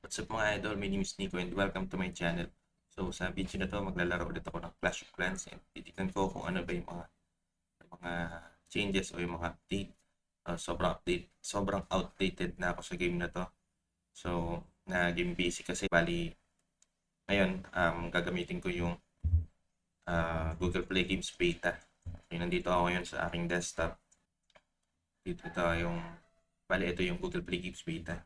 What's up mga idol, my name is Nico and welcome to my channel. So sa video na to, maglalaro ulit ako ng Clash of Clans and titignan ko kung ano ba yung mga changes o yung mga update. Sobrang outdated na ako sa game na to. So na game basic kasi bali ngayon gagamitin ko yung Google Play Games Beta. Okay, nandito ako ngayon sa aking desktop. Ito yung Google Play Games Beta.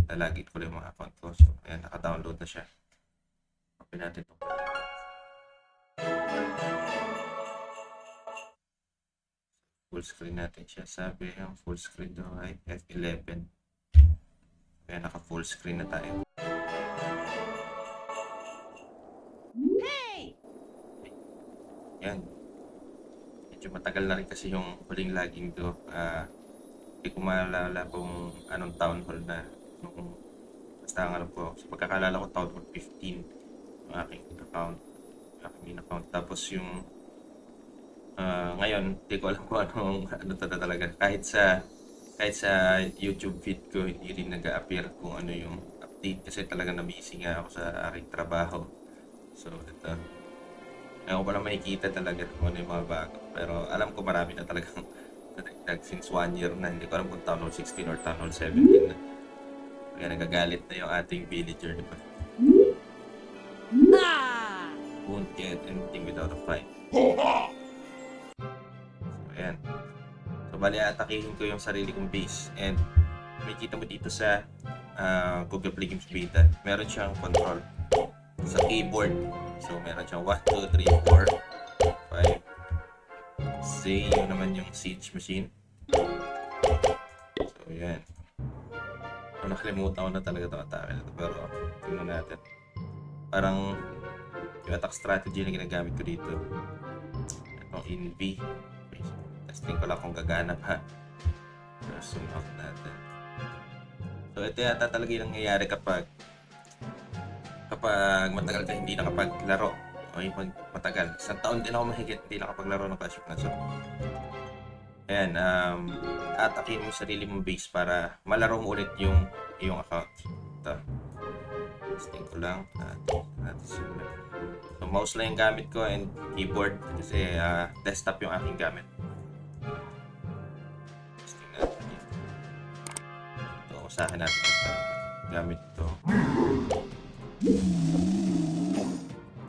Lalagit ko lang yung mga account ko. So, ayan, naka-download na siya. Open natin ito. Full screen natin siya. Sabi yung full screen daw ay F11. Ayan, naka-full screen na tayo. Hey! Ayan. Medyo matagal na rin kasi yung huling login ko. Hindi ko maalala kung anong town hall na. Basta ang alam ko, sa pagkakalala ko, Town Hall 15 yung aking account. Tapos yung ngayon, hindi ko alam kung ano talaga. Kahit sa YouTube feed ko, hindi rin nag-a-appear kung ano yung update kasi talaga na-busy nga ako sa aking trabaho. So, ito. Ngayon ko palang makikita talaga kung ano yung mga bago. Pero alam ko marami na talagang nadagdag since 1 year na. Hindi ko alam kung Town Hall 16 or Town Hall 17 na. Kaya nagagalit na yung ating villager, di ba? Won't get anything without a fight. So, ayan. So, bali atakihin ko yung sarili kong base. And makikita mo dito sa Google Play Games Beta, meron siyang control sa keyboard. So, meron siyang 1, 2, 3, 4, 5. Say, yun naman yung siege machine. So, ayan. Nakalimutan ko na talaga itong atake na ito, pero tingnan natin. Parang yung attack strategy na ginagamit ko dito. Itong NV. Okay, so, testing ko lang kung gagana pa. Zoom out natin. So ito yata talaga yung nangyayari kapag matagal ka hindi nakapaglaro. O yung matagal. Isang taon din ako mahigit hindi nakapaglaro ng Clash of Clans. So, ayan, atakin mo sarili mong base para malaro mo ulit yung account. Ito. Testing ko lang. So, mouse lang yung gamit ko and keyboard kasi desktop yung aking gamit. Testing natin. Ito, usahin natin ito. Gamit ito.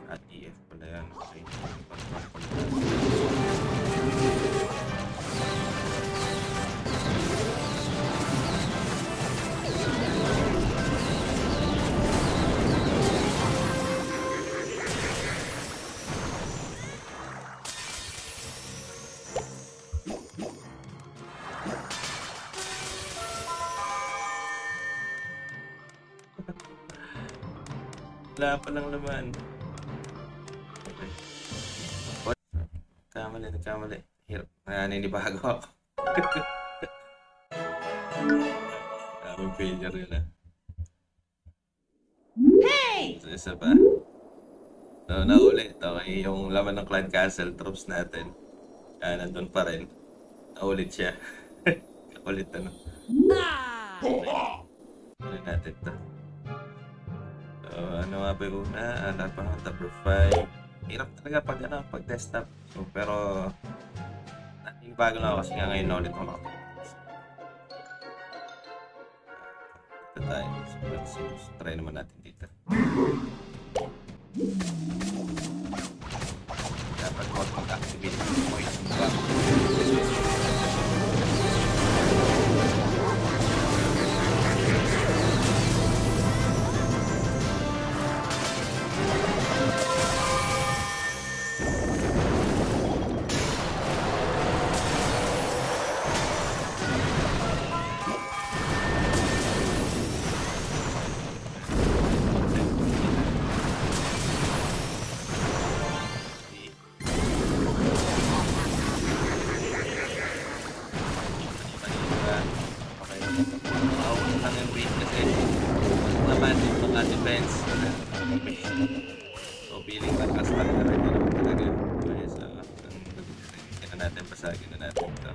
ATF pala yan. Okay. Wala pa lang naman. Okay. Nagkamali. Hirap. Naninibago ako. Daming failure yun ah. Hey! Isa pa. So, naulit. Okay, yung laman ng Clan Castle troops natin. Nandun pa rin. Naulit siya. Ulit ano. Okay. Ano natin ito. So, ano nga ba yung una? Lahat pa number 5. Hirap talaga pag desktop. So, pero bago lang ako kasi nga ngayon na ulit ako nakapag-test. Ito tayo. So, try naman natin dito. Dapat mag-activate yung voice box. Defense. So, feeling malakas talaga rin naman talaga. Kaya sa natin, basagin na natin ito.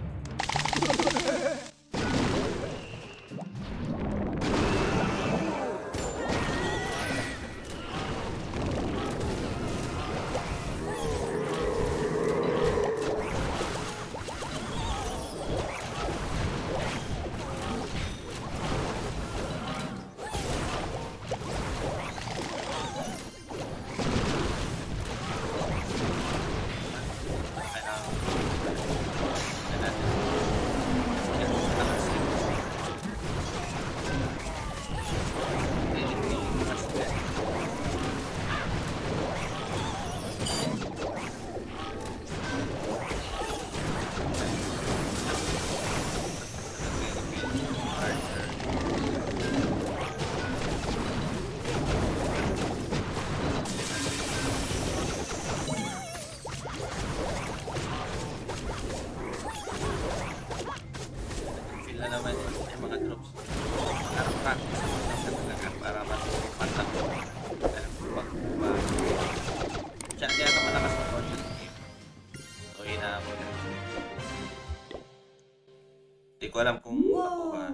practice mo lang talaga para matapos mo. Kaya ka malakas ng audio game. So, hinahamon ka. Hindi ko alam kung nakuha.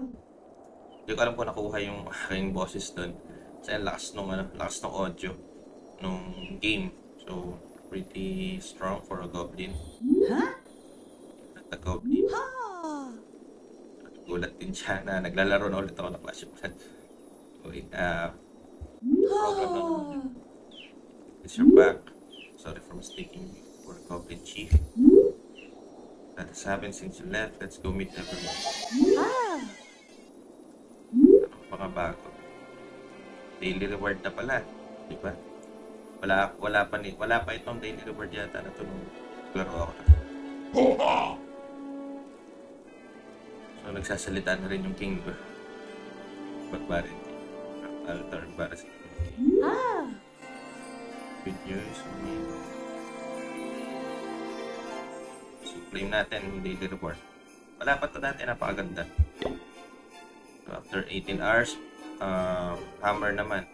Hindi ko alam kung nakuha yung aking boses doon. Kasi lakas ng audio nung game. So, pretty strong for a goblin. At a goblin. Gulat din siya na naglalaro na ulit ako ng Clash of Clans. Wait, program na naman. It's your back. Sorry for mistaking you for a goblin chief. That has happened since you left. Let's go meet everyone. Anong mga bago? Daily reward na pala. Diba? Wala pa itong daily reward yata na ito nung laro ako na. So, nagsasalita na rin yung king ko. Barbarian king. Altar Embarrassing. Good news. So, claim natin yung daily reward. Wala pa ito natin. Napakaganda. So, after 18 hours, hammer naman.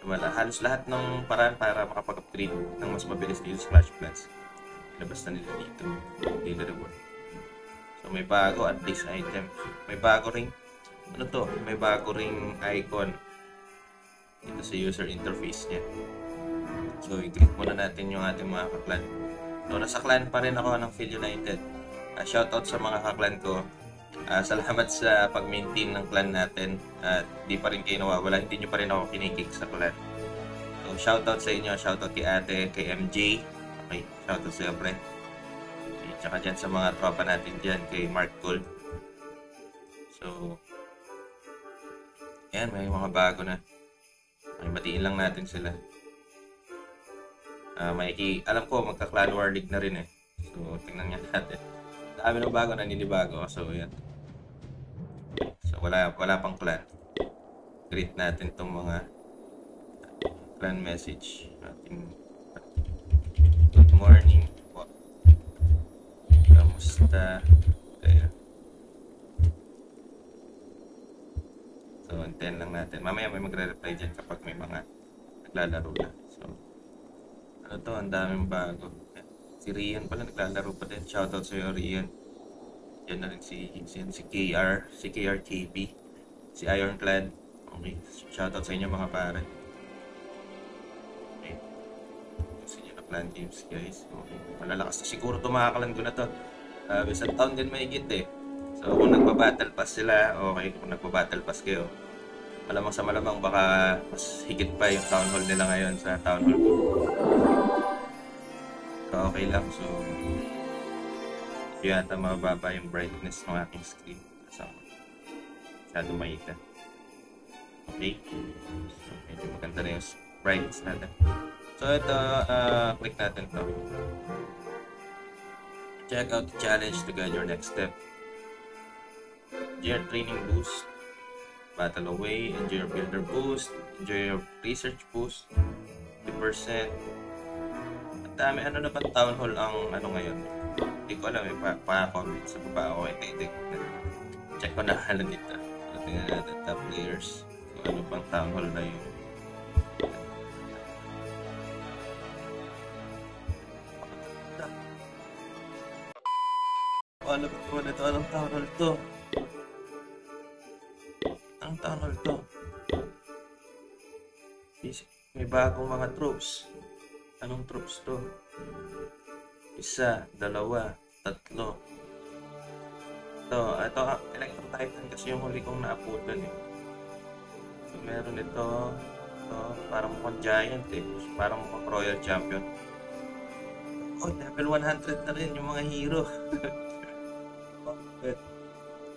Halos lahat ng paraan para makapag-upgrade ng mas mabilis dito sa Clash of Clans. Ilabas na nila dito. Daily reward. So, may bago at least item. May bago ring, may bago ring icon dito sa user interface niya. So, i-click muna natin yung ating mga kaklan. So, nasa clan pa rin ako ng Phil United. Shoutout sa mga kaklan ko. Salamat sa pag-maintain ng clan natin. At di pa rin kayo nawawala. Hindi nyo pa rin ako kinikick sa clan. So, shoutout sa inyo. Shoutout kay ate, kay MJ. Okay, shoutout sa iyo, pre. Tsaka dyan sa mga tropa natin dyan kay Mark Gold. So, yan, may mga bago na. May batiin lang natin sila. Alam ko, magka-clan war league na rin eh. So, tingnan nga natin. Dami ng bago, naninibago. So, yan. So, wala pang clan. Greet natin itong mga clan message. Good morning. Kamusta? Kaya. So, antayin lang natin. Mamaya may magre-reply dyan kapag may mga naglalaro na. So, ano to? Ang daming bago. Si Rian pala naglalaro pa din. Shoutout sa iyo, Rian. Yan na rin si KR, si KRKB, si Ironclad. Okay. Shoutout sa inyo mga pare. Okay. Gusto nyo na clan games, guys. Okay. Malalakas na siguro tumakalan ko na to. Isang taon din mahigit eh. So kung nagpa-battle pass sila, okay. Kung nagpa-battle pass kayo, malamang sa malamang baka mas higit pa yung town hall nila ngayon sa town hall ko. So okay lang. So yata mababa yung brightness ng aking screen. So masyado maita. Okay. So medyo maganda na yung brightness natin. So ito, click natin to. Check out the challenge to guide your next step. Enjoy your training boost, battle away, enjoy your builder boost, enjoy your research boost, 50%. Ang dami, ano na ba town hall ang ano ngayon? Hindi ko alam eh, pa-comment sa baba. Okay, check ko na halan dito. So, tingnan natin top players. Kung ano pang town hall na yung ano ba ito? Ito, anong town hall to? Anong town hall to? May bagong mga troops. Anong troops to? Isa, dalawa, tatlo. Ito, Electro Titan kasi yung huli kong naaputan eh. So, meron ito, parang mukhang giant eh. Parang mukhang royal champion. Oh, level 100 na rin yung mga hero.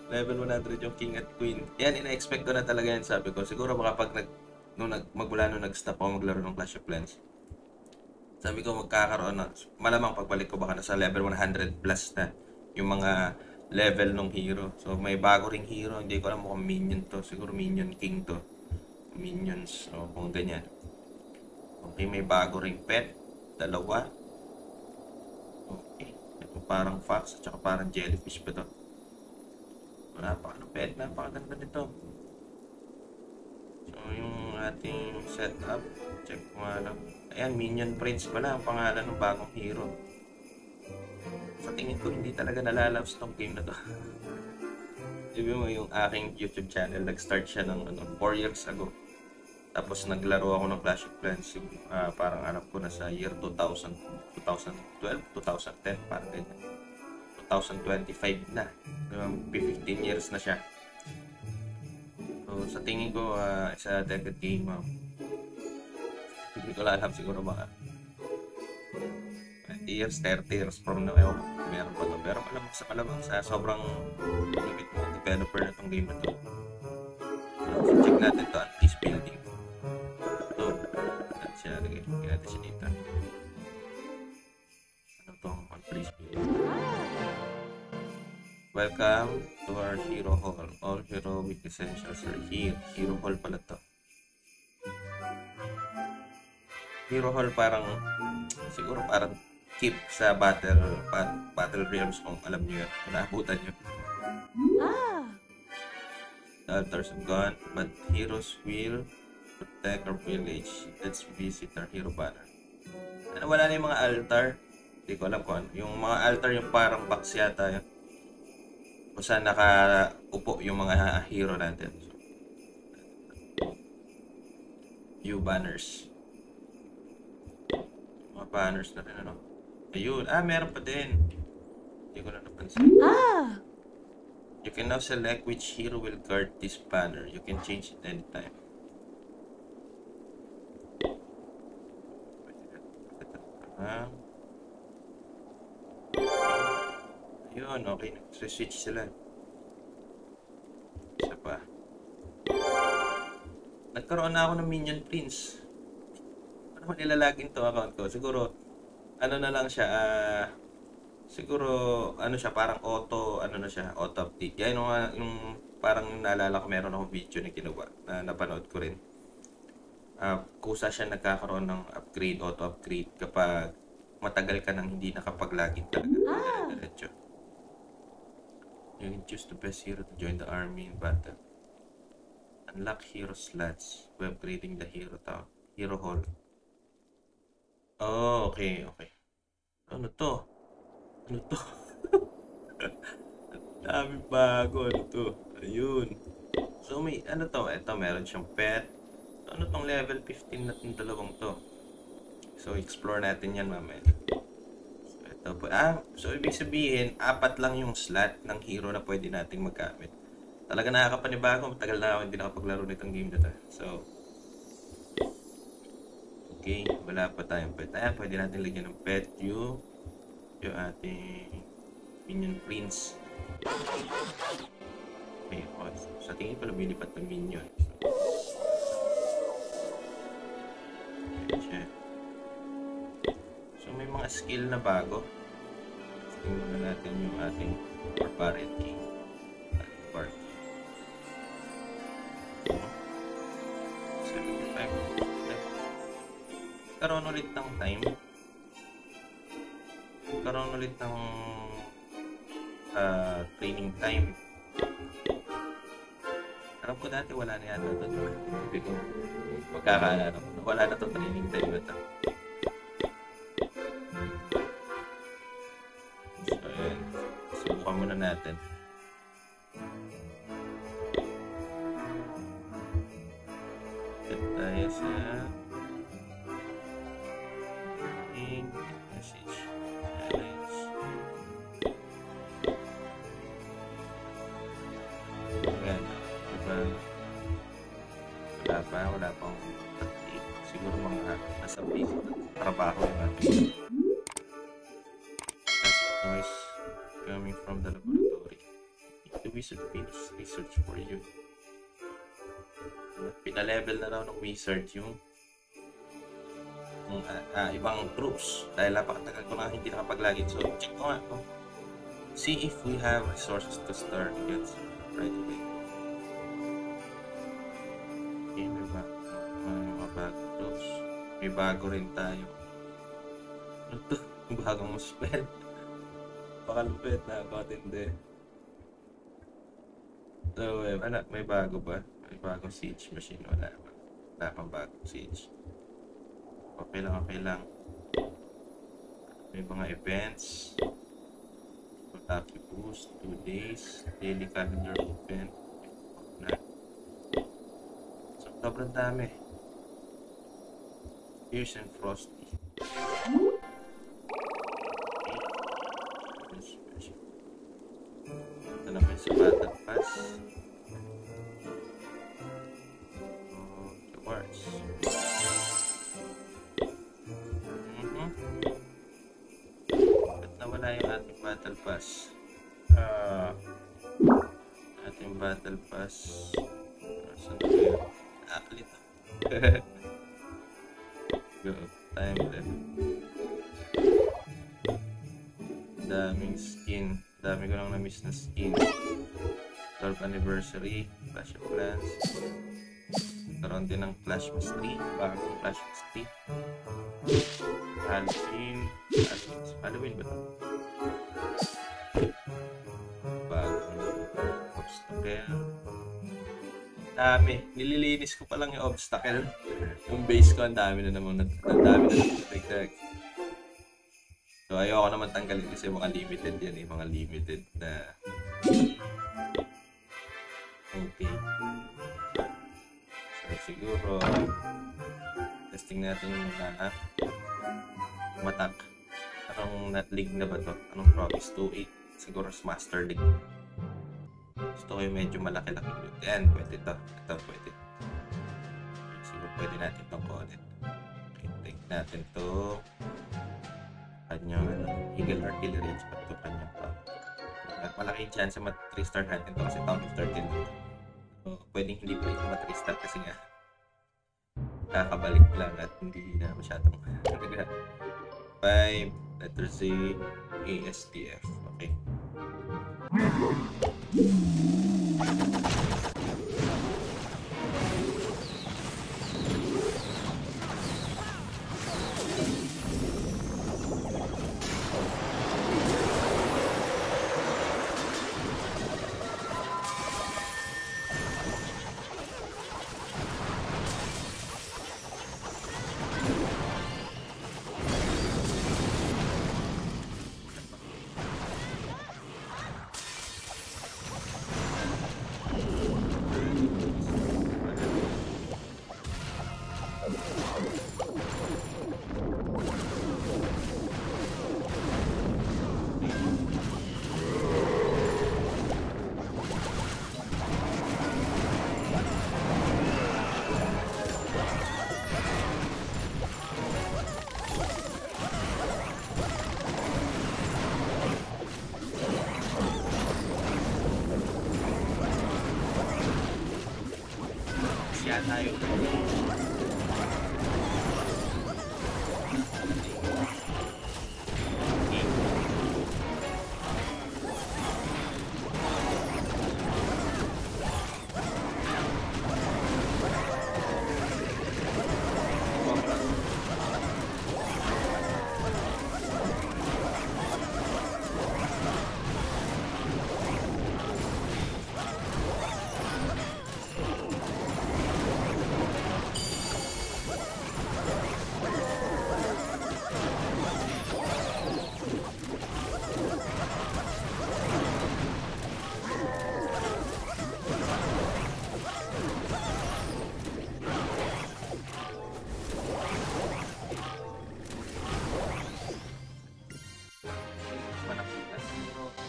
Level 100 yung king at queen. Yan, ina-expect ko na talaga yan, sabi ko. Siguro baka pag magmula nung nag-stop ako maglaro ng Clash of Clans, sabi ko magkakaroon na, malamang pagbalik ko baka nasa level 100 plus na yung mga level ng hero. So may bago ring hero, hindi ko alam kung minion to. Siguro minion king to. Minions, o kung ganyan. Okay, may bago ring pet. Dalawa. Okay. Ito parang fox at saka parang jellyfish pa to. Napakaganda nito. ating setup. Check ko nga lang. Ayan, Minion Prince pala ang pangalan ng bagong hero. Sa tingin ko, hindi talaga nalalabs tong game na to. Sabi mo, yung aking YouTube channel, nag-start siya ng 4 years ago. Tapos naglaro ako ng Clash of Clans, parang alam ko na sa year 2000, 2012, 2010, parang ganyan. 2025 na. 15 years na siya. So, sa tingin ko, sa decade game, hindi ko alam, siguro mga 20 years, 30 years from now, meron pa to. Pero malamang sa sobrang lupit mo developer na tong game na to. So, check natin to, ang peace building. Ito, natin siya, lagay natin siya dito. Ano to, ang peace building? Welcome to our Hero Hall. All heroic essentials are here. Hero Hall pala to. Hero Hall siguro parang keep sa battle realms kung alam niyo yun. Kung naabutan nyo. The altars are gone, but heroes will protect our village. Let's visit our hero banner. Ano, wala na yung mga altar. Hindi ko alam kung ano. Yung mga altar yung parang box yata yun. Kung saan nakaupo yung mga hero natin. View banners. Mga banners na rin, ano. Ayun. Meron pa din. Hindi ko na napansin. You can now select which hero will guard this banner. You can change it anytime. Ayun, okay. Switch sila. Isa pa. Nagkaroon na ako ng Minion Prince. Ano nilalagin to account ko? Siguro, ano na lang siya, siguro, ano siya, parang auto update. Kaya yung parang naalala ko, meron akong video na ginawa na napanood ko rin. Kusa siya nagkakaroon ng auto upgrade kapag matagal ka nang hindi nakapag-login talaga. Diretso. You can choose the best hero to join the army in battle. Unlock hero slots by upgrading the hero hall. Oh, okay. Ano to? Dami bago. Ano to? Ayun. So may ano to? Ito meron siyang pet. So, ano tong level 15 na itong dalawang to? So explore natin yan mamaya. So ito po. So ibig sabihin, 4 lang yung slot ng hero na pwede nating magamit. Talaga nakakapanibago. Matagal na ako hindi nakapaglaro nitong game na to. So okay, wala pa tayong pet. Pwede natin lagyan ng pet yung ating Minion Prince. Okay, sa tingin ko lumilipat ng minion. So may mga skill na bago. Tingnan na natin yung ating Barbarian King. Bark. 75. Karoon ulit ng time. Karoon ulit ng training time. Alam ko dati wala na yata ito. Hindi ko magkakaalala ko. Wala na ito training time na ito. So, ayan. Subukan muna natin. Set tayo sa message. Challenge. Ayan. Diba? Wala pa akong update. Siguro mga nasa base trabaho yung ating noise coming from the laboratory. The wizard finished research for you. Pinalevel na raw ng wizard yung ibang troops dahil napakatagal ko na hindi nakapag-login. So check ko nga. See if we have resources to start against right away. Okay, may mga bago troops. May bago rin tayo. Ano to? Bagong spell. Pakalupit na patindi. So, may bago ba? May bagong siege machine. Wala ba? Wala pang bagong siege. Okay lang, okay lang. May mga events. Lucky boost, 2 days. Daily calendar open. Na. So, sobrang dami. Fierce and Frosty. Ito naman sa Battle Pass. Rewards. Ba't nawala yung ating Battle Pass? Ating Battle Pass. Saan na kayo? Alit. Go. Time left. Daming skin. Dami ko lang na-miss na skin. 12th anniversary. Clash of Clans. Karoon din ng Clash Mystery. Bagong Clash Mystery. Halloween ba ito? Bagong obstacle. Dami. Nililinis ko pa lang yung obstacle. Yung base ko, ang dami na naman. Ang dami na nagdag. So, ayoko naman tanggalin kasi mga limited yan eh. Mga limited na... Okay. So, siguro... testing natin yung mga... matak. Anong league na ba to? Anong province? 2-8. Siguro sa Master League. Gusto ko yung medyo malaki-laki. Yan, pwede to. Ito, pwede. Siguro pwede natin itong connect. Okay, take natin to. Kanyang Eagle Artillery at ito kanyang at malaking chance na mat-3-star natin ito kasi town of 13. So, pwedeng hindi pa ito mat-3-star kasi nga kakabalik lang at hindi na masyadong 5, letter Z, ASDF. Okay. Tayo.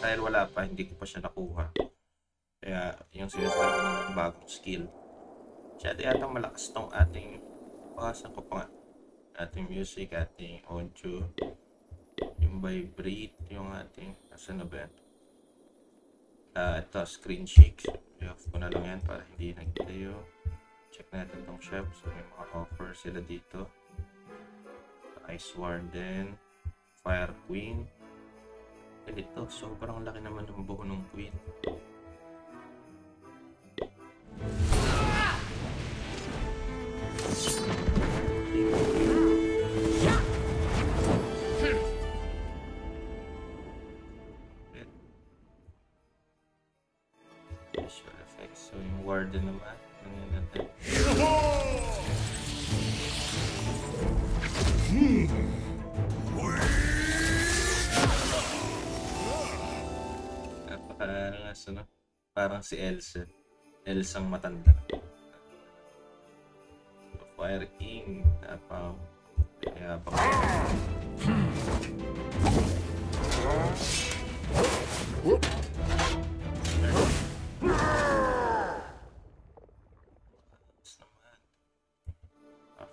Dahil wala pa, hindi ko pa siya nakuha. Kaya yung sinasabi ng bagong skill. Masyado yatang malakas tong ating pakasan ko pa nga. Ating music, ating audio, yung vibrate, yung ating asa na ba yan? Ito, screen shake. I-off ko na lang yan para hindi nagtayo. Check natin tong shop. So may mga offer sila dito. Ice Warden, Fire Queen. Ito, sobrang laki naman ng buho ng Queen. Visual effects. So yung Warden naman, ano natin? Ano, parang si Elsa. Elsang matanda. Fire King. Kaya pa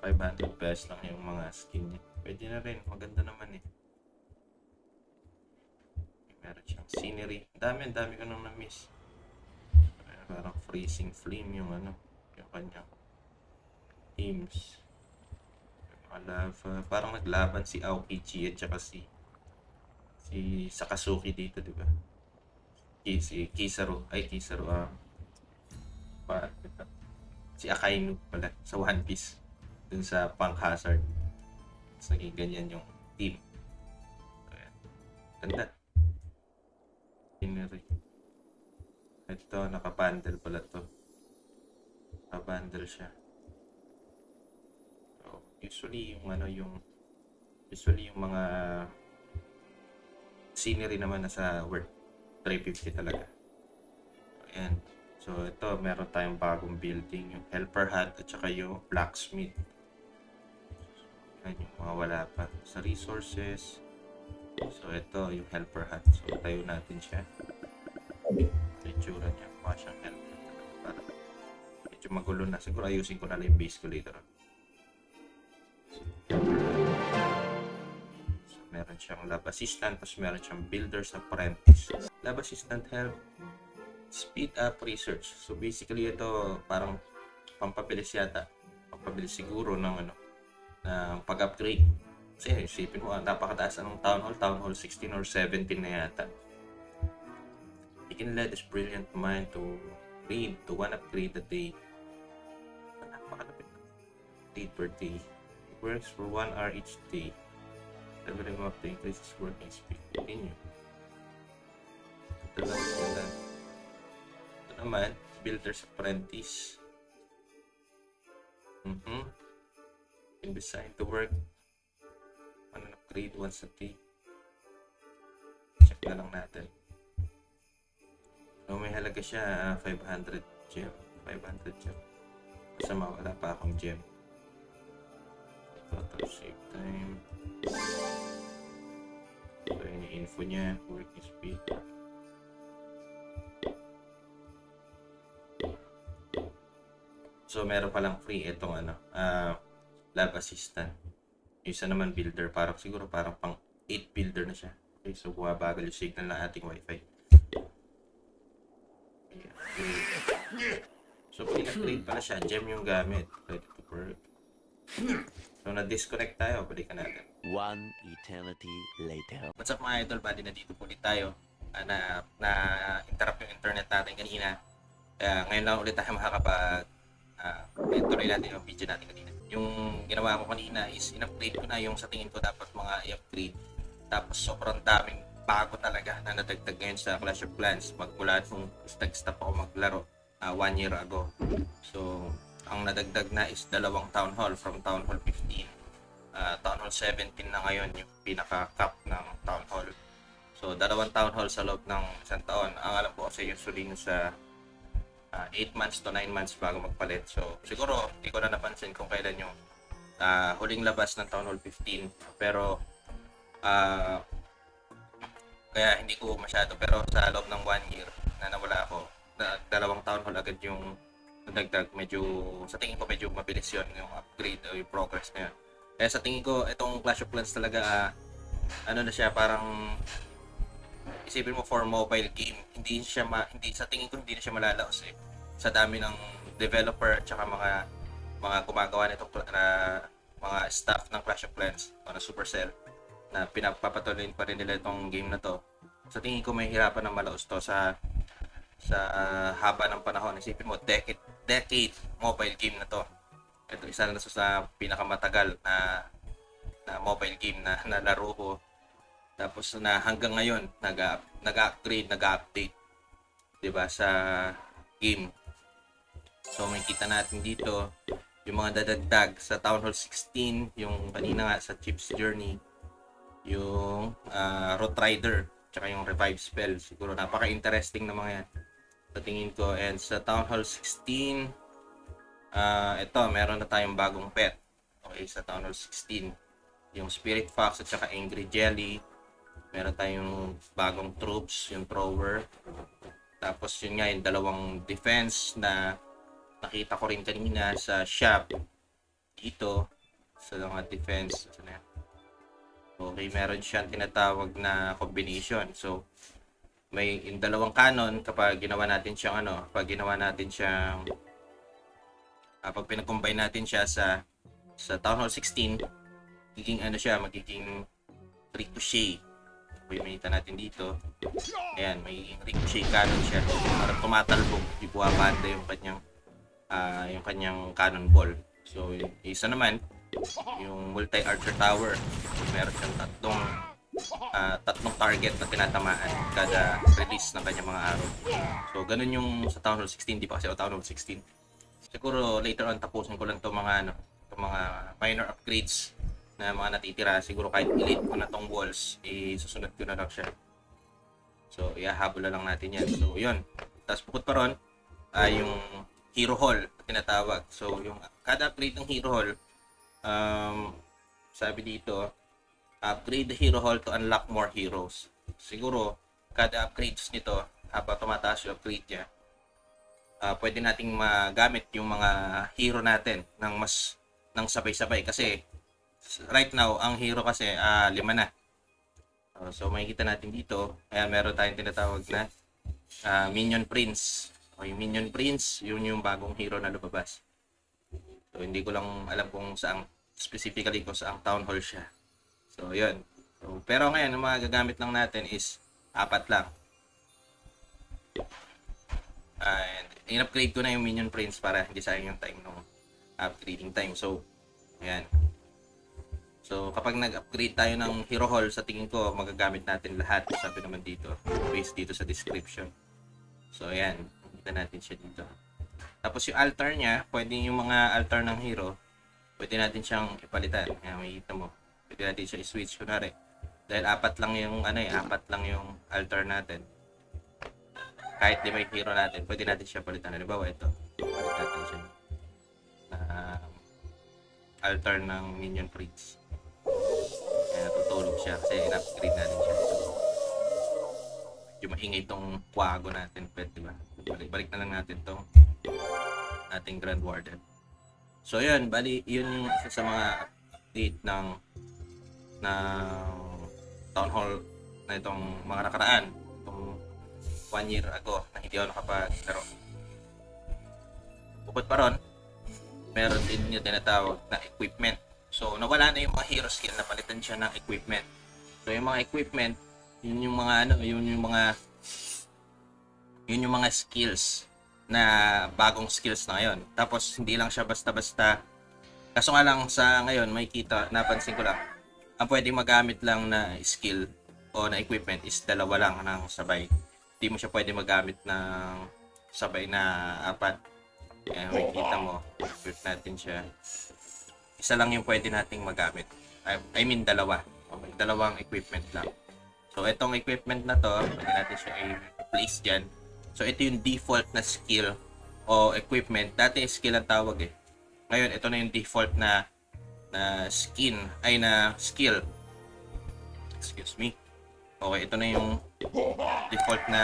$500 lang yung mga skin niya. Pwede na rin. Maganda naman eh. Meron siyang scenery. Ang dami ko nang na-miss. Parang freezing flame yung yung kanyang teams. Mga lava. Parang naglaban si Aokiji at saka si Sakazuki dito, di ba? Si Kizaru. Si Akainu pala sa One Piece. Dun sa Punk Hazard. Tapos naging ganyan yung team. Ayan. Ganda. Scenery. Ito, naka-bundle pala to. Naka-bundle siya. So, usually yung mga scenery naman nasa worth $350 talaga. Ayan. So, ito, meron tayong bagong building. Yung Helper Hut at saka yung Blacksmith. Ayan yung mga wala pa. Sa resources. So, ito, yung Helper Hut. So, tayo natin siya. Itsura niya. Mukha siyang helper. Para medyo magulo na. Siguro ayusin ko na lang yung base ko later on. So, meron siyang lab assistant. Tapos meron siyang builder's apprentice. Lab assistant help speed up research. So basically ito parang pampabilis yata. Pampabilis siguro ng ng pag-upgrade. Kasi isipin mo, napakataas anong Town Hall 16 or 17 na yata. You can let this brilliant mind to read to one upgrade a day. Napakalapit na. 8 per day. It works for 1 hour each day. Leveling up to increase his working speed. Continue. Ito naman, builder's apprentice. Can be assigned to work on an upgrade once a day. Check na lang natin. So may halaga siya 500 gem. 500 gem. Kasama wala pa akong gem. Total save time. So yun yung info niya. Working speed. So meron palang free itong lab assistant. Yung isa naman builder, siguro parang pang 8 builder na siya. Okay, so bumabagal yung signal ng ating wifi. Okay. So pina-upgrade pala siya, gem yung gamit. Ready to work. So na-disconnect tayo, balikan natin. One eternity later. What's up mga idol, bali na dito ulit tayo. Na-interrupt yung internet natin kanina. Kaya ngayon lang ulit tayo makakapag tuloy natin yung video natin kanina. Yung ginawa ko kanina is in-upgrade ko na yung sa tingin ko dapat mga i-upgrade. Tapos sobrang daming bago talaga na nadagdag ngayon sa Clash of Clans magmula nung stop ako maglaro 1 year ago. So ang nadagdag na is 2 Town Hall from Town Hall 15. Town Hall 17 na ngayon yung pinaka-cap ng Town Hall. So 2 Town Hall sa loob ng isang taon. Ang alam ko kasi usually sa 8 months to 9 months bago magpalit. So siguro hindi ko na napansin kung kailan yung huling labas ng Town Hall 15. Pero kaya hindi ko masyado. Pero sa loob ng 1 year na nawala ako, 2 Town Hall agad yung nadagdag. Medyo, sa tingin ko medyo mabilis yun yung upgrade o yung progress na yun. Kaya sa tingin ko itong Clash of Clans talaga na siya, parang isipin mo for mobile game, hindi sa tingin ko hindi na siya malalaos eh. Sa dami ng developer at saka mga gumagawa nitong mga staff ng Clash of Clans o na Supercell na pinapapatuloy pa rin nila itong game na to. Sa tingin ko may hirapan ng malaos to sa haba ng panahon. Isipin mo decade mobile game na to. Ito isa na sa pinakamatagal na mobile game na nalaro ko. Tapos na hanggang ngayon nag-upgrade, nag-update 'di ba sa game. So makikita natin dito yung mga dadagdag sa Town Hall 16, yung kanina nga sa Chief's Journey, yung Road Rider, tsaka yung Revive Spell. Siguro napaka-interesting na mga yan sa tingin ko. And sa Town Hall 16, ito, meron na tayong bagong pet. Okay, sa Town Hall 16. Yung Spirit Fox at saka Angry Jelly. Meron tayong bagong troops, yung Thrower. Tapos yun nga, yung dalawang defense na nakita ko rin kanina sa shop. Dito, sa mga defense. Okay, meron siyang tinatawag na combination. So, may yung dalawang cannon kapag ginawa natin siyang pag pinag-combine natin siya sa Town Hall 16, magiging ricochet. Pumilitan natin dito. Ayan, may ricochet cannon siya. Parang tumatalbog, di buwabanda yung kanyang cannon ball. So, yung isa naman, yung multi-archer tower. Meron siyang tatlong target na tinatamaan kada release ng kanyang mga arrow. So, ganun yung sa Town Hall 16. Di pa kasi Town Hall 16. Siguro later on tapusin ko lang itong mga minor upgrades na mga natitira. Siguro kahit elite ko na tong walls, susunod ko na lang siya. So, ihahabol na lang natin yan. So, yun. Tapos bukod pa ron, yung Hero Hall tinatawag. So, yung kada upgrade ng Hero Hall, sabi dito, upgrade the Hero Hall to unlock more heroes. Siguro, kada upgrades nito, habang tumataas yung upgrade niya, pwede nating magamit yung mga hero natin ng sabay-sabay. Kasi, right now, ang hero kasi 5 na. So, makikita natin dito, meron tayong tinatawag na Minion Prince. Okay, Minion Prince, yun yung bagong hero na lumabas. So, hindi ko lang alam kung specifically kung saang Town Hall siya. So, yun. So, pero ngayon, ang mga gagamit lang natin is 4 lang. And in-upgrade ko na yung Minion Prince para hindi sayang yung time ng upgrading time. So, ayan. So, kapag nag-upgrade tayo ng Hero Hall, sa tingin ko, magagamit natin lahat. Sabi naman dito. Based dito sa description. So, ayan. Nakita natin siya dito. Tapos yung altar niya, pwede yung mga altar ng hero, pwede natin siyang ipalitan. Ayan, makikita mo. Pwede natin siya i-switch. Kunwari, dahil 4 lang yung, 4 lang yung altar natin. Kahit 5 yung hero natin, pwede natin siya palitan. Halimbawa, ito. Palitan natin siya. Altar ng Minion Prince. Kaya natutulog siya kasi in-upgrade natin siya. So, medyo maingay itong kwago natin, pet, diba? Balik na lang natin itong ating Grand Warden. So, yun. Bali, yun yung isa sa mga update ng Town Hall na itong mga nakaraan. Itong 1 year ago na hindi ako nakapaglaro. Bukod pa ron, meron din yung tinatawag na equipment. So, nawala na yung mga hero skill, napalitan siya ng equipment. So, yung mga equipment, yun yung mga skills na bagong skills na ngayon. Tapos, hindi lang siya basta-basta. Kaso nga lang sa ngayon, napansin ko lang, ang pwedeng magamit lang na skill o na equipment is 2 lang ng sabay. Hindi mo siya pwede magamit ng sabay na 4. Kaya makikita mo, equip natin siya. Isa lang yung pwede nating magamit. I mean, 2. Okay, 2 equipment lang. So, itong equipment na to, pwede natin siya i-place dyan. So, ito yung default na skill o equipment. Dati skill ang tawag eh. Ngayon, ito na yung default na skill. Excuse me. Okay, ito na yung default na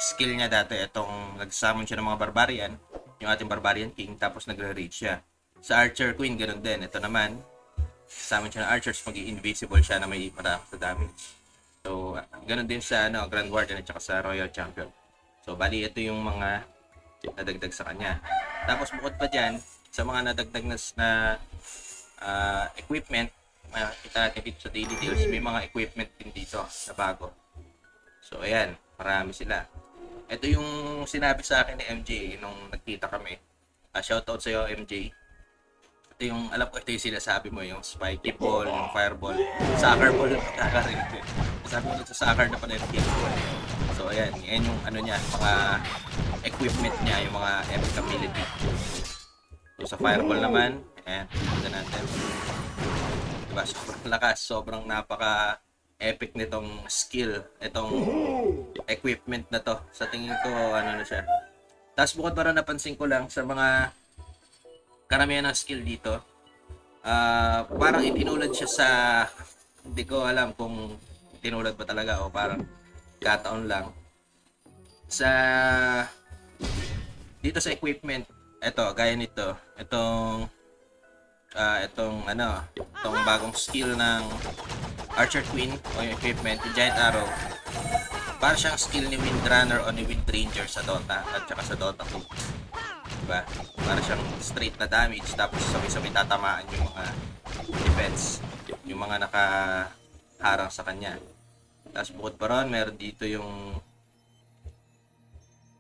skill niya dati. Itong nag-summon siya ng mga barbarian, yung ating barbarian king, tapos nagre-raid siya. Sa archer queen, ganoon din. Ito naman, summon siya ng archers, mag-invisible siya na may marami sa damage. So, ganoon din sa Grand Warden at saka sa Royal Champion. So, bali ito yung mga nadagdag sa kanya. Tapos bukod pa dyan, sa mga nadagdag na equipment, makikita natin dito sa daily deals, may mga equipment din dito na bago. So, ayan, marami sila. Ito yung sinabi sa akin ni MJ nung nagkita kami. Shoutout sa iyo, MJ. Ito yung, alam ko, ito yung sinasabi mo, yung spiky ball, yung fireball, soccer ball na pagkakarin. Sabi ko sa soccer na pala yung kickball. So, ayan, yan yung mga equipment niya, yung mga epic ability. So, sa fireball naman, ayan, tignan natin. Diba, sobrang lakas, sobrang napaka-epic nitong skill, itong equipment na to. Sa tingin ko, ano na siya. Tapos bukod para napansin ko lang sa mga karamihan ng skill dito, parang itinulad siya sa, hindi ko alam kung tinulad ba talaga o parang kataon lang. Sa, dito sa equipment, ito, gaya nito, itong bagong skill ng Archer Queen o yung equipment, yung Giant Arrow. Para siyang skill ni Windrunner o ni Wind Ranger sa Dota at saka sa Dota 2. Diba? Para siyang straight na damage tapos sabay-sabay tatamaan yung mga defense, yung mga nakaharang sa kanya. Tapos bukod pa ron, meron dito yung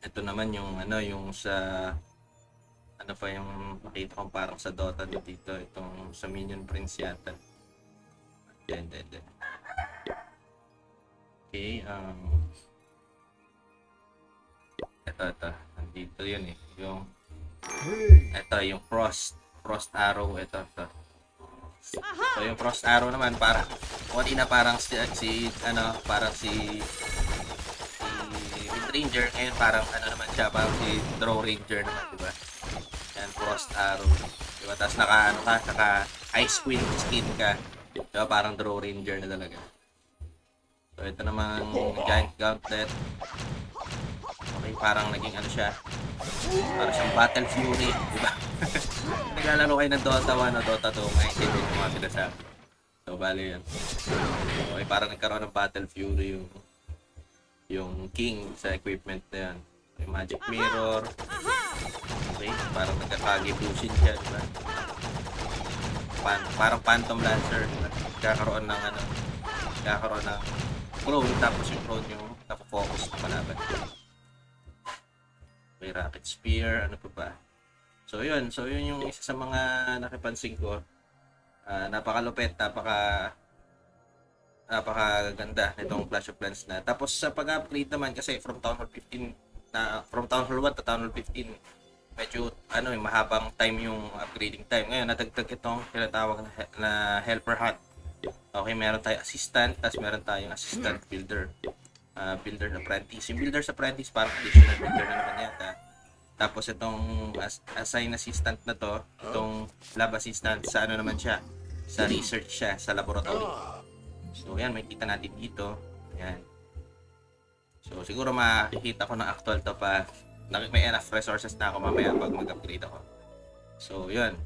ito naman yung yung sa ano pa yung makita kong parang sa Dota dito, itong sa Minion Prince yata. Then. Okay, ito. Nandito yun eh. Yung Frost Arrow, ito. So yung Frost Arrow naman parang parang si Wind Ranger, ngayon parang naman siya, parang si Draw Ranger naman, diba? Yan, Frost Arrow. Diba? Tapos naka Ice Queen skin ka. Diba? Parang Draw Ranger na talaga. So ito naman Giant Gauntlet. Okay, parang naging siya. Parang siyang Battle Fury, diba? Naglalaro kayo ng Dota 1 o Dota 2, maintindihan yung mga sinasabi. So, bali yan. Okay, parang nagkaroon ng Battle Fury yung King sa equipment na yan. Yung Magic Mirror. Okay, parang nagkakagibushin siya, diba? Parang Phantom Lancer, diba? Kakaroon ng clone, tapos yung clone yung napofocus na palaban. Okay, Rocket Spear, ano pa ba? So yun yung isa sa mga nakipansin ko. Napakalupit, napakaganda nitong Clash of Clans na. Tapos sa pag-upgrade naman kasi from Town Hall 1 to Town Hall 15, medyo mahabang time yung upgrading time. Ngayon nadagdag itong tinatawag na helper hat. Okay, meron tayong assistant, tapos meron tayong assistant builder. Builder apprentice. Yung builder apprentice parang additional builder na naman yata. Tapos itong assign assistant na to, itong lab assistant sa naman siya, sa research siya, sa laboratory. So yan, makikita natin dito. Yan. So siguro makikita ko ng actual to pa. May enough resources na ako mamaya pag mag-upgrade ako. So yun.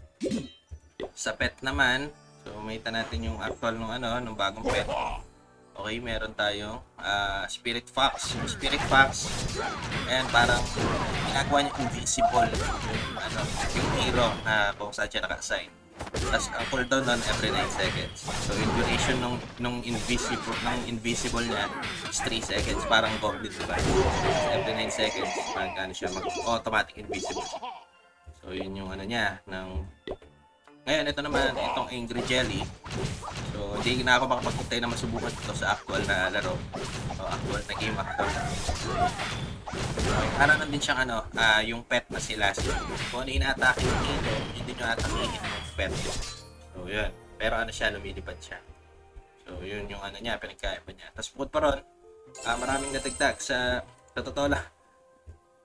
Sa pet naman, so makita natin yung actual nung bagong pet. Okay, meron tayong Spirit Fox. Yung Spirit Fox, ayan, parang ginagawa niya invisible yung hero na kung saan siya naka-assign. Tapos ang cooldown nun every 9 seconds. So yung duration nung invisible niya is 3 seconds. Parang goblin, diba? Every 9 seconds, mag-automatic invisible. So yun yung niya, ngayon, ito naman, itong Angry Jelly. So, hindi na ako makapagpuntay na masubukan ito sa actual na laro. O, actual na game, actual na. Parang din siyang yung pet na sila. Kung ano ina-atake yung hero, hindi nyo atakihin yung pet. So, yun. Pero siya, lumilipad siya. So, yun yung niya, pinagkaiba niya. Tapos, bukod pa ron, maraming nadagdag sa totoo lang.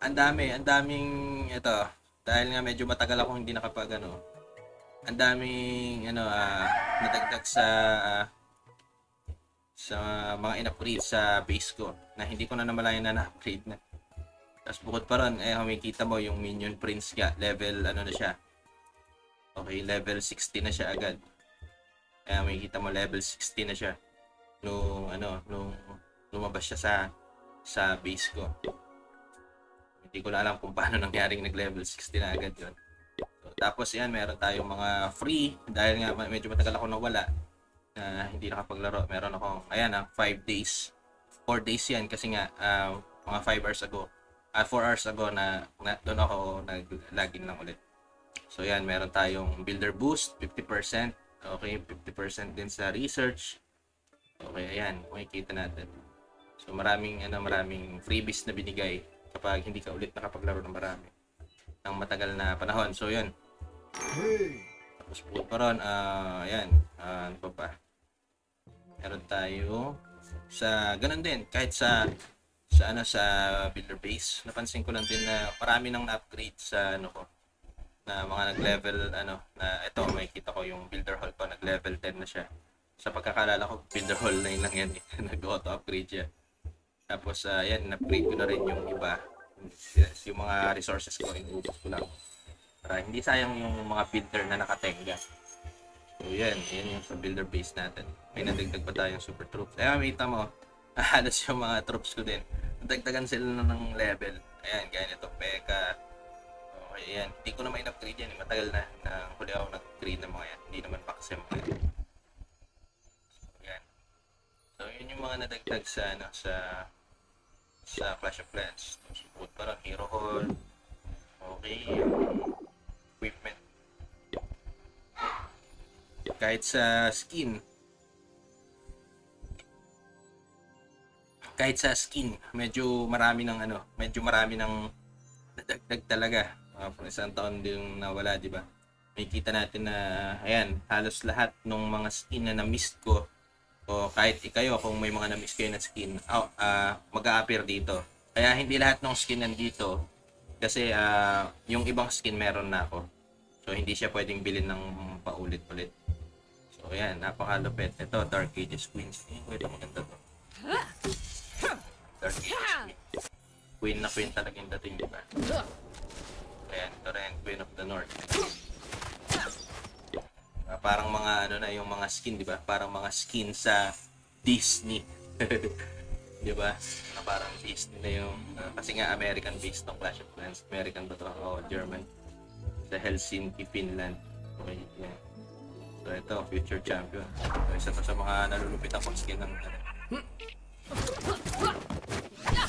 Ang daming ito. Dahil nga medyo matagal ako hindi nakapag ang daming nadagdag sa mga in-upgrade sa base ko na hindi ko na namalayan na na-upgrade na. Tapos bukod pa ron, makikita mo yung Minion Prince level na siya. Okay, level 60 na siya agad. Makikita mo level 60 na siya nung lumabas siya sa base ko. Hindi ko na alam kung paano nangyaring nag-level 60 na agad yun. Tapos yan, meron tayong mga free dahil nga medyo matagal ako nawala na hindi nakapaglaro. Meron akong 5 days. 4 days yan kasi nga mga 5 hours ago. 4 hours ago na doon ako nag-login lang ulit. So yan, meron tayong builder boost 50%. Okay, 50% din sa research. Okay, ayan, makikita natin. So maraming freebies na binigay kapag hindi ka ulit nakapaglaro ng marami ng matagal na panahon. So yun. Tapos bukod pa ron, ayan, ano pa ba? Meron tayo sa ganun din, kahit sa builder base, napansin ko lang din na marami nang na-upgrade sa ano ko, na mga nag-level na ito, makikita ko yung builder hall ko nag-level 10 na siya. Sa pagkakalala ko, builder hall 9 lang yan eh. Nag-auto upgrade siya. Tapos yan, in-upgrade ko na rin yung iba. Yung mga resources ko, inubos ko lang. Para hindi sayang yung mga builder na nakatenga. So yan yung sa builder base natin. May nadagdag pa tayong super troops. Ayan, makita mo, halos yung mga troops ko din. Dagdagan sila ng level. Ayan, gaya nito, Pekka. Okay, ayan. Hindi ko na may upgrade yan. Matagal na huli ako nag-upgrade ng mga yan. Hindi naman maxim mga yan. So, yan. So, yun yung mga nadagdag sa Clash of Clans. So, support pa rin, Hero Hall. Okay, equipment. Kahit sa skin, medyo marami ng nadagdag talaga. For isang taon din nawala, di ba? May kita natin na ayan, halos lahat ng mga skin na na-miss ko, o kahit ikayo kung may mga na-miss kayo na skin, mag-a-appear dito. Kaya hindi lahat ng skin nandito kasi yung ibang skin meron na ako. So hindi siya pwedeng bilhin ng paulit-ulit. So ayan, napakalupit. Ito, Dark Ages Queens. Pwede maganda to. Dark Ages Queen na queen talaga yung dating, di ba? Ayan, ito rin, Queen of the North. Parang mga yung mga skin, di ba? Parang mga skin sa Disney. Di ba? Parang Disney na yung kasi nga American based ng Clash of Clans. American ba ito? German. Sa Helsinki, Finland. Okay, yan. So ito, future champion. So, isa to sa mga nalulupit akong skin ng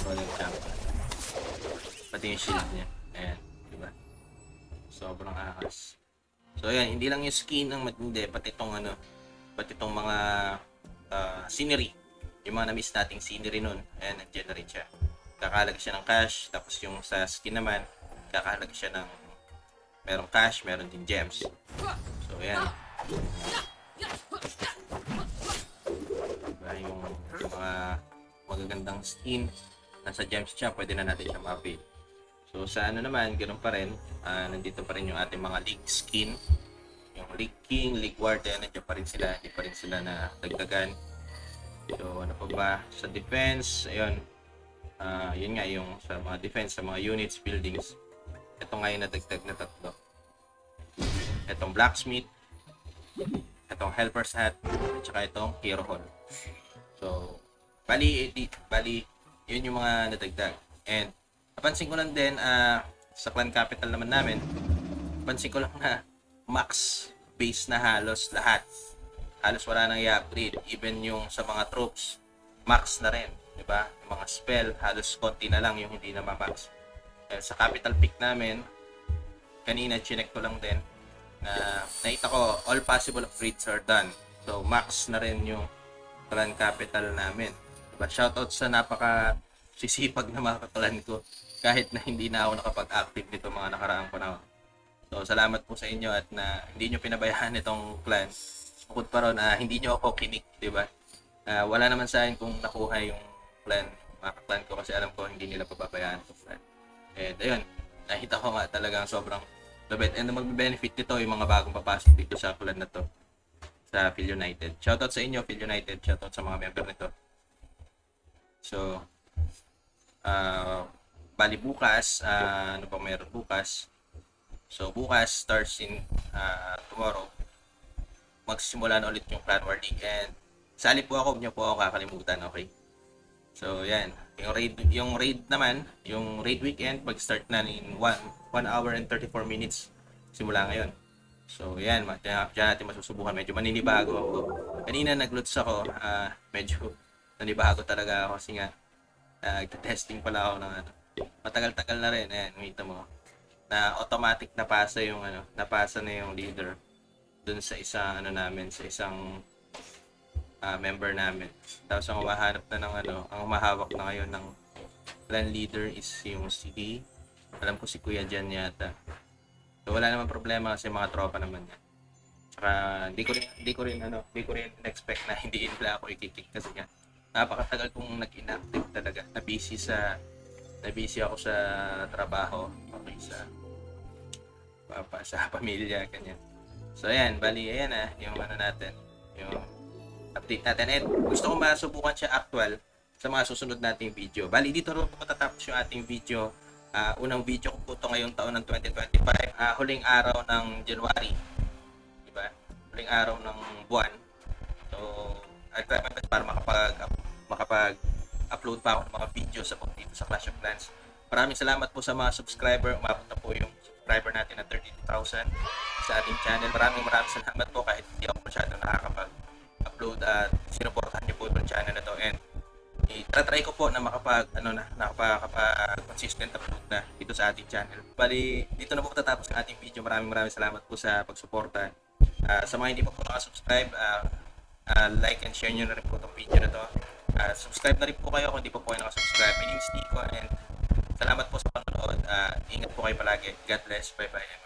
Royal Champion. Pati yung shield niya. Ayan, di ba? Sobrang akas. So ayan, hindi lang yung skin ang matindi, pati itong mga scenery. Yung mga na-miss nating scenery nun, ayan, nag-generate siya. Kakahalaga siya ng cash, tapos yung sa skin naman, kakahalaga siya ng merong cash, meron din gems. So ayan. Diba, yung mga magagandang skin, nasa gems siya, pwede na natin siya ma-upgrade. So sa naman, ganoon pa rin, nandito pa rin yung ating mga league skin. Yung League King, League Warden, nandiyan pa rin sila, hindi pa rin sila na dagdagan. So ano pa ba? Sa defense, ayun, yun nga yung sa mga defense, sa mga units, buildings. Ito nga yung nadagdag na tatlo. Itong Blacksmith, itong Helper's Hat, at saka itong Hero Hall. So, bali, yun yung mga nadagdag. And napansin ko lang din sa clan capital naman namin, napansin ko lang na max base na halos lahat. Halos wala nang i-upgrade. Even yung sa mga troops, max na rin. Diba? Yung mga spell, halos konti na lang yung hindi na ma-max. Sa capital peak namin, kanina chinek ko lang din na nakita ko all possible upgrades are done. So max na rin yung clan capital namin. Diba? Shoutout sa napaka sisipag na mga kaklan ko kahit na hindi na ako nakapag-active nito mga nakaraang panahon. So salamat po sa inyo at na hindi nyo pinabayaan itong clan. Bukod pa ron, hindi nyo ako kinik, di ba? Wala naman sa akin kung nakuha yung clan, mga clan ko kasi alam ko hindi nila pababayaan itong clan. And ayun, nakita ko nga talagang sobrang lubit. And magbe-benefit nito yung mga bagong papasok dito sa clan na to, sa Phil United. Shoutout sa inyo, Phil United. Shoutout sa mga member nito. So, bali bukas, ano pa meron bukas? So bukas starts in tomorrow. Magsisimula na ulit yung Clan War League and sali po ako, huwag niyo po ako kakalimutan, okay? So yan, yung raid naman, yung raid weekend mag-start na in 1 hour and 34 minutes simula ngayon. So yan, diyan natin masusubukan. Medyo maninibago ako. Kanina nag-loads ako, medyo nanibago talaga ako kasi nga testing pala ako ng matagal-tagal na rin. Ayan, makita mo na automatic napasa na yung leader dun sa isang namin, sa isang member namin. Tapos ang humahanap na ng ang humahawak na ngayon ng clan leader is yung alam ko si Kuya Jan yata. So wala namang problema kasi mga tropa naman yan. Tsaka hindi ko rin expect na hindi nila ako i-kick kasi nga napakatagal kong nag-inactive talaga. Na busy ako sa trabaho, okay, sa pamilya, ganyan. So ayan, bali ayan yung ano natin, yung update natin. And gusto ko masubukan siya actual sa mga susunod nating video. Bali dito rin po matatapos yung ating video. Unang video ko po ito ngayong taon ng 2025, huling araw ng January, di ba? Huling araw ng buwan. So, I try my best para makapag-upload pa ako ng mga videos sa dito sa Clash of Clans. Maraming salamat po sa mga subscriber. Umabot na po yung subscriber natin na 32,000 sa ating channel. Maraming salamat po kahit hindi ako masyadong nakakapag-upload at sinuportahan niyo po itong channel na to. And try ko po na makapag-consistent upload na dito sa ating channel. Bali, dito na po tatapos ang ating video. Maraming salamat po sa pagsuporta. Sa mga hindi pa po nakasubscribe, like and share nyo na rin po itong video na to. Subscribe na rin po kayo kung hindi pa po kayo nakasubscribe. My name is Nico and salamat po sa panonood. Ingat po kayo palagi. God bless. Bye bye.